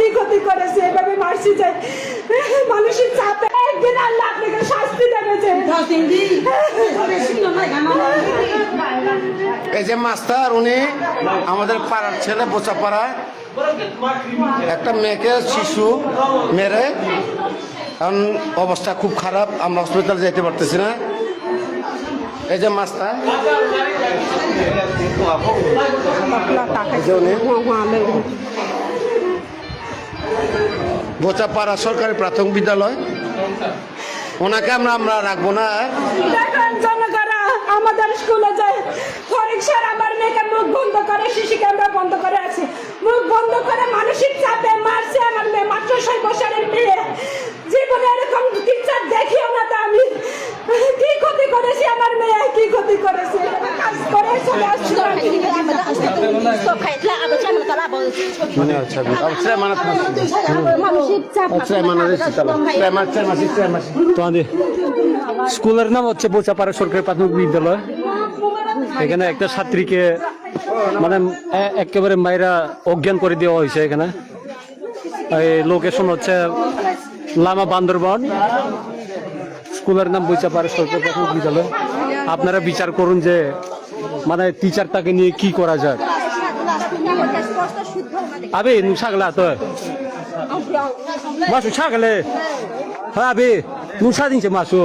কি ক্ষতি করেছে এভাবে মারছি যে মানুষের চাপে একদিন আল্লাহ আপনাকে শাস্তি দেবেছে। এই যে মাস্টার উনি আমাদের পাড়ার ছেলে বোচাপাড়া একটা মেয়েকে শিশু মেরে কারণ অবস্থা খুব খারাপ, আমরা হসপিটাল যেতে পারতেছি না। এই যে মাস্টার বোচাপাড়া সরকারি প্রাথমিক বিদ্যালয়, ওনাকে আমরা রাখবো না। দেখেন জনগণরা আমাদের স্কুলে যায় ফরিক স্যার আমার মেয়েকে মুখ বন্ধ করে, সিসি ক্যামেরা বন্ধ করে আছে, মুখ বন্ধ করে মানসিক চাপে মারছে আমার মেয়ে, মাত্র 6 বছরের মেয়ে। জীবনে এরকম টিচার দেখিও না। তো আমি কি ক্ষতি করেছি আমার মেয়ে, কি ক্ষতি করেছি কাজ করে চলে আসছি। স্কুলের নাম হচ্ছে বোচাপাড়া সরকারি প্রাথমিক বিদ্যালয়। এখানে একটা ছাত্রীকে মানে একেবারে মায়েরা অজ্ঞান করে দেওয়া হয়েছে। এখানে এই লোকেশন হচ্ছে লামা বান্দরবান। স্কুলের নাম বোচাপাড়া সরকারি প্রাথমিক বিদ্যালয়। আপনারা বিচার করুন যে মানে টিচারটাকে নিয়ে কি করা যায়। আবে নুসাগলা তো মাসু ছাগলে হ্যাঁ আবে নুসা দিনছে মাসু।